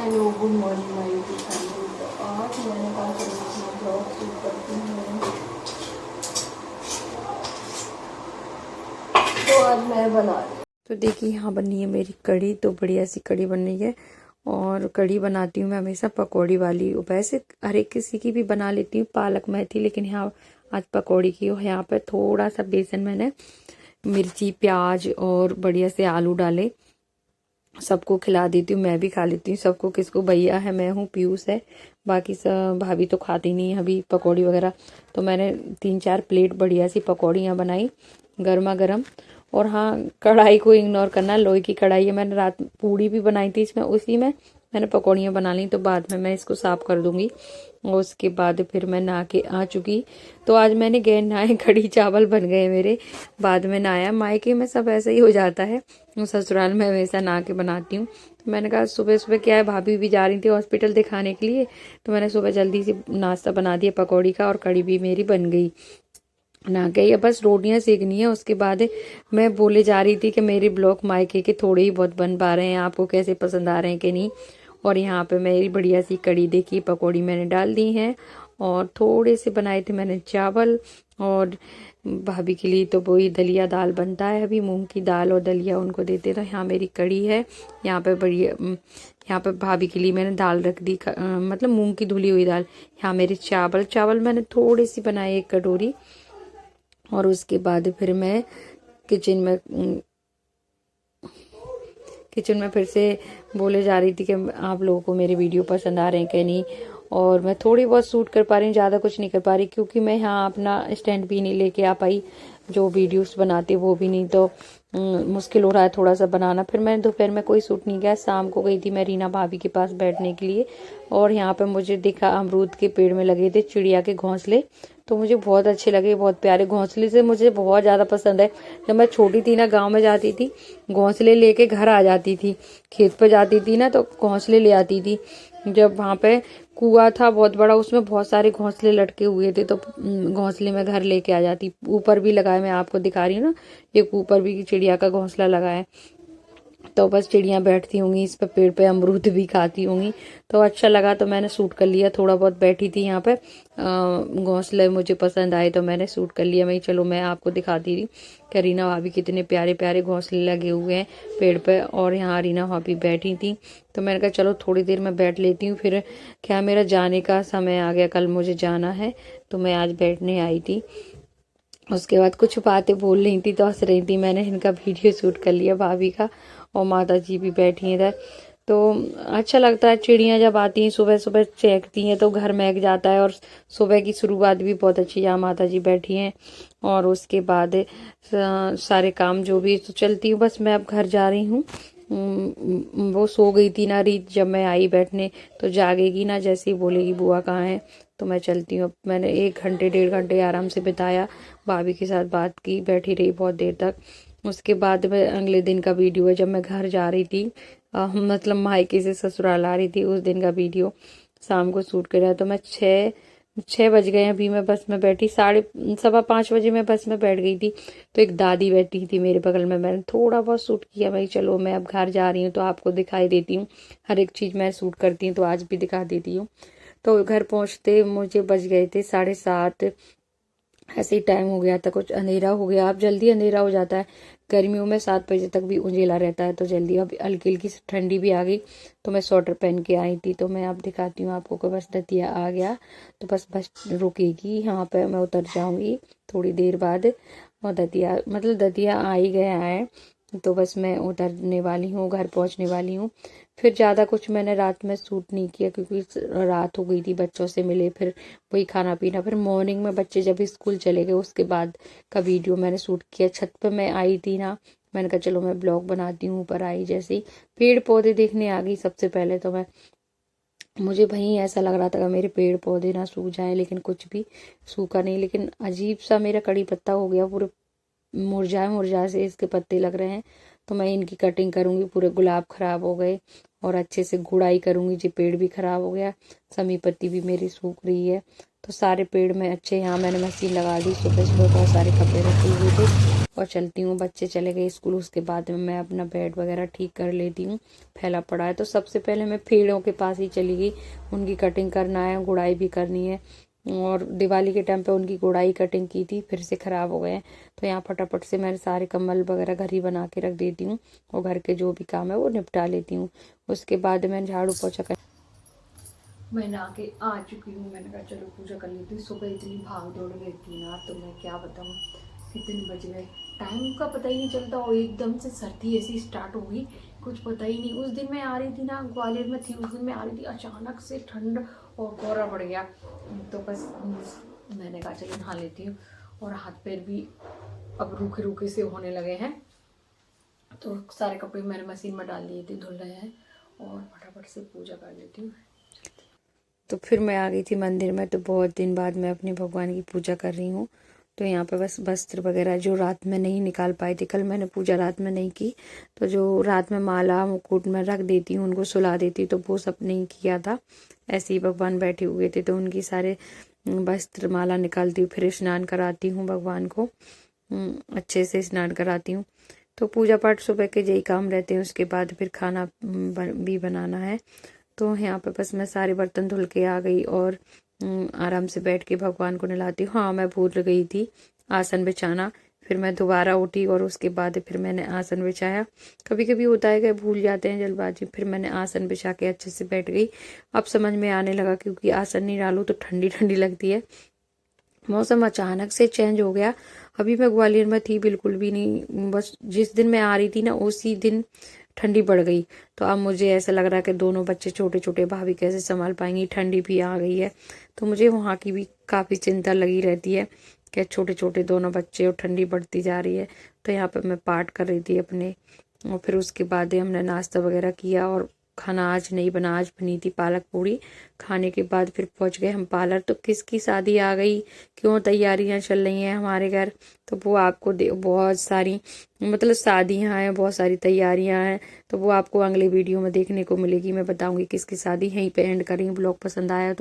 Hello good morning my YouTube family. तो आज मैंने कहा चलो अपना ब्लॉग शूट करती हूँ। तो आज मैं बना रही हूँ। तो देखिए यहाँ बनी है मेरी कढ़ी। तो बढ़िया सी कढ़ी बन रही है। और कढ़ी बनाती हूँ मैं हमेशा पकौड़ी वाली। वैसे हर एक किसी की भी बना लेती हूँ पालक मेथी, लेकिन यहाँ आज पकौड़ी की हो। यहाँ पे थोड़ा सा बेसन मैंने मिर्ची प्याज और बढ़िया से आलू डाले, सबको खिला देती हूँ। मैं भी खा लेती हूँ सबको। किसको भैया है, मैं हूँ, पीयूष है, बाकी सब भाभी तो खाती नहीं है अभी पकौड़ी वगैरह। तो मैंने 3-4 प्लेट बढ़िया सी पकौड़ियाँ बनाई गर्मा गर्म। और हाँ, कढ़ाई को इग्नोर करना, लोहे की कढ़ाई है। मैंने रात पूड़ी भी बनाई थी इसमें, उसी में मैंने पकौड़ियाँ बना ली। तो बाद में मैं इसको साफ कर दूंगी। और उसके बाद फिर मैं नहा के आ चुकी। तो आज मैंने गए नहाए, कढ़ी चावल बन गए मेरे। बाद में नहाया। मायके में सब ऐसा ही हो जाता है, ससुराल में हमेशा नहा के बनाती हूँ। तो मैंने कहा सुबह सुबह क्या है, भाभी भी जा रही थी हॉस्पिटल दिखाने के लिए, तो मैंने सुबह जल्दी से नाश्ता बना दिया पकौड़ी का, और कढ़ी भी मेरी बन गई। ना गई, अब बस रोटियां सेकनी है। उसके बाद मैं बोले जा रही थी कि मेरे ब्लॉग मायके के थोड़े ही बहुत बन पा रहे हैं, आपको कैसे पसंद आ रहे हैं कि नहीं। और यहाँ पे मेरी बढ़िया सी कढ़ी देखी, पकौड़ी मैंने डाल दी है। और थोड़े से बनाए थे मैंने चावल। और भाभी के लिए तो वही दलिया दाल बनता है अभी, मूंग की दाल और दलिया उनको देते। तो यहाँ मेरी कढ़ी है। यहाँ पे बढ़िया, यहाँ पे भाभी के लिए मैंने दाल रख दी, मतलब मूंग की धुली हुई दाल। यहाँ मेरे चावल मैंने थोड़ी सी बनाई, 1 कटोरी। और उसके बाद फिर मैं किचन में फिर से बोले जा रही थी कि आप लोगों को मेरे वीडियो पसंद आ रहे हैं कि नहीं। और मैं थोड़ी बहुत शूट कर पा रही हूँ, ज़्यादा कुछ नहीं कर पा रही, क्योंकि मैं यहाँ अपना स्टैंड भी नहीं लेके आ पाई। जो वीडियोस बनाती वो भी नहीं, तो मुश्किल हो रहा है थोड़ा सा बनाना। फिर मैंने दोपहर में कोई शूट नहीं किया। शाम को गई थी मैं रीना भाभी के पास बैठने के लिए। और यहाँ पे मुझे दिखा अमरूद के पेड़ में लगे थे चिड़िया के घोंसले। तो मुझे बहुत अच्छे लगे, बहुत प्यारे घोंसले से मुझे बहुत ज़्यादा पसंद है। जब मैं छोटी थी ना, गांव में जाती थी, घोंसले लेके घर आ जाती थी। खेत पर जाती थी ना, तो घोंसले ले आती थी। जब वहाँ पे कुआं था बहुत बड़ा, उसमें बहुत सारे घोंसले लटके हुए थे, तो घोंसले में घर लेके आ जाती। ऊपर भी लगा है, मैं आपको दिखा रही हूँ ना, एक ऊपर भी चिड़िया का घोंसला लगा है। तो बस चिड़िया बैठती होंगी इस पे, पेड़ पे अमरूद भी खाती होंगी। तो अच्छा लगा, तो मैंने शूट कर लिया। थोड़ा बहुत बैठी थी यहाँ पे, घोंसले मुझे पसंद आए तो मैंने शूट कर लिया। मैं चलो मैं आपको दिखाती रही कि रीना भाभी कितने प्यारे प्यारे घोंसले लगे हुए हैं पेड़ पे। और यहाँ रीना भाभी बैठी थी, तो मैंने कहा चलो थोड़ी देर में बैठ लेती हूँ। फिर क्या, मेरा जाने का समय आ गया, कल मुझे जाना है, तो मैं आज बैठने आई थी। उसके बाद कुछ बातें बोल रही थी तो हंस रही थी। मैंने इनका वीडियो शूट कर लिया भाभी का। और माता जी भी बैठी हैं इधर। तो अच्छा लगता है, चिड़ियाँ जब आती हैं सुबह सुबह चहकती हैं तो घर महक जाता है। और सुबह की शुरुआत भी बहुत अच्छी, यहाँ माता जी बैठी हैं। और उसके बाद सारे काम जो भी तो चलती हूँ। बस मैं अब घर जा रही हूँ। वो सो गई थी ना रीत, जब मैं आई बैठने, तो जागेगी ना, जैसे ही बोलेगी बुआ कहाँ है। तो मैं चलती हूँ। अब मैंने 1 घंटे 1.5 घंटे आराम से बिताया, भाभी के साथ बात की, बैठी रही बहुत देर तक। उसके बाद में अगले दिन का वीडियो है, जब मैं घर जा रही थी, मतलब मायके से ससुराल आ रही थी, उस दिन का वीडियो शाम को शूट करा। तो मैं 6 बज गए अभी मैं बस में बैठी, 4:15 बजे मैं बस में बैठ गई थी। तो एक दादी बैठी थी मेरे बगल में, मैंने थोड़ा बहुत शूट किया। भाई चलो मैं अब घर जा रही हूँ तो आपको दिखाई देती हूँ, हर एक चीज़ मैं शूट करती हूँ तो आज भी दिखा देती हूँ। तो घर पहुँचते मुझे बज गए थे 7:30। ऐसे ही टाइम हो गया था, कुछ अंधेरा हो गया। अब जल्दी अंधेरा हो जाता है गर्मियों में, 7 बजे तक भी उजेला रहता है, तो जल्दी। अब हल्की हल्की ठंडी भी आ गई, तो मैं स्वेटर पहन के आई थी। तो मैं अब दिखाती हूँ आपको कि बस दतिया आ गया। तो बस रुकेगी यहाँ पे, मैं उतर जाऊंगी थोड़ी देर बाद। और दतिया मतलब दतिया आ ही गया है, तो बस मैं उतरने वाली हूँ, घर पहुँचने वाली हूँ। फिर ज़्यादा कुछ मैंने रात में शूट नहीं किया, क्योंकि रात हो गई थी, बच्चों से मिले, फिर वही खाना पीना। फिर मॉर्निंग में बच्चे जब स्कूल चले गए, उसके बाद का वीडियो मैंने शूट किया। छत पे मैं आई थी ना, मैंने कहा चलो मैं ब्लॉग बनाती हूँ। ऊपर आई जैसे ही पेड़ पौधे देखने आ गई सबसे पहले, तो मुझे वहीं ऐसा लग रहा था कि मेरे पेड़ पौधे ना सूख जाएं, लेकिन कुछ भी सूखा नहीं। लेकिन अजीब सा मेरा कड़ी पत्ता हो गया, पूरे मुरझाए से इसके पत्ते लग रहे हैं। तो मैं इनकी कटिंग करूंगी, पूरे गुलाब खराब हो गए। और अच्छे से गुड़ाई करूंगी, जी पेड़ भी खराब हो गया, समी पत्ती भी मेरी सूख रही है। तो सारे पेड़ में अच्छे, यहाँ मैंने मशीन लगा दी। सुबह सुबह बहुत सारे कपड़े रखे हुए थे, और चलती हूँ। बच्चे चले गए स्कूल, उसके बाद में मैं अपना बेड वगैरह ठीक कर लेती हूँ, फैला पड़ा है। तो सबसे पहले मैं पेड़ों के पास ही चली गई, उनकी कटिंग करना है, गुड़ाई भी करनी है। और दिवाली के टाइम पे उनकी गुड़ाई कटिंग की थी, फिर से खराब हो गए हैं। तो यहाँ फटाफट से मैं सारे कम्बल वगैरह घर ही बना के रख देती हूँ और घर के जो भी काम है वो निपटा लेती हूँ। उसके बाद मैं झाड़ू पोछा कर मैं नहा के आ चुकी हूँ। मैंने कहा चलो पूजा कर लेती हूँ। सुबह इतनी भाग दौड़ गई थी ना, तो मैं क्या बताऊँ कितने बज गए, टाइम का पता ही नहीं चलता। और एकदम से सर्दी ऐसी स्टार्ट हो गई, कुछ पता ही नहीं। उस दिन मैं आ रही थी ना, ग्वालियर में थी, उस दिन मैं आ रही थी, अचानक से ठंड और कोहरा बढ़ गया। तो बस मैंने कहा चलो नहा लेती हूँ। और हाथ पैर भी अब रूखे रूखे से होने लगे हैं। तो सारे कपड़े मैंने मशीन में डाल दिए थे, धुल रहे हैं, और फटाफट से पूजा कर लेती हूँ। तो फिर मैं आ गई थी मंदिर में। तो बहुत दिन बाद मैं अपने भगवान की पूजा कर रही हूँ। तो यहाँ पे बस वस्त्र वगैरह जो रात में नहीं निकाल पाई थी, कल मैंने पूजा रात में नहीं की, तो जो रात में माला मुकुट में रख देती हूँ, उनको सुला देती, तो वो सब नहीं किया था। ऐसे ही भगवान बैठे हुए थे, तो उनकी सारे वस्त्र माला निकालती हूँ, फिर स्नान कराती हूँ भगवान को, अच्छे से स्नान कराती हूँ। तो पूजा पाठ सुबह के यही काम रहते हैं। उसके बाद फिर खाना भी बनाना है। तो यहाँ पे बस मैं सारे बर्तन धुल के आ गई और आराम से बैठ के भगवान को नहलाती हूँ। हाँ, मैं भूल गई थी आसन बिछाना। फिर मैं दोबारा उठी और उसके बाद फिर मैंने आसन बिछाया। कभी कभी होता है कि भूल जाते हैं जल्दबाजी। फिर मैंने आसन बिछा के अच्छे से बैठ गई। अब समझ में आने लगा, क्योंकि आसन नहीं डालूं तो ठंडी ठंडी लगती है। मौसम अचानक से चेंज हो गया। अभी मैं ग्वालियर में थी बिल्कुल भी नहीं, बस जिस दिन मैं आ रही थी ना उसी दिन ठंडी बढ़ गई। तो अब मुझे ऐसा लग रहा है कि दोनों बच्चे छोटे छोटे, भाभी कैसे संभाल पाएंगी, ठंडी भी आ गई है। तो मुझे वहाँ की भी काफ़ी चिंता लगी रहती है कि छोटे छोटे दोनों बच्चे और ठंडी बढ़ती जा रही है। तो यहाँ पर मैं पाठ कर रही थी अपने, और फिर उसके बाद हमने नाश्ता वगैरह किया। और खाना आज नहीं बना, आज बनी थी पालक पूड़ी। खाने के बाद फिर पहुंच गए हम पार्लर। तो किसकी शादी आ गई, क्यों तैयारियां चल रही हैं हमारे घर, तो वो आपको बहुत सारी मतलब शादियां हैं, बहुत सारी तैयारियां हैं। तो वो आपको अगले वीडियो में देखने को मिलेगी। मैं बताऊंगी किसकी शादी। यहीं पे एंड करेंगे। ब्लॉग पसंद आया तो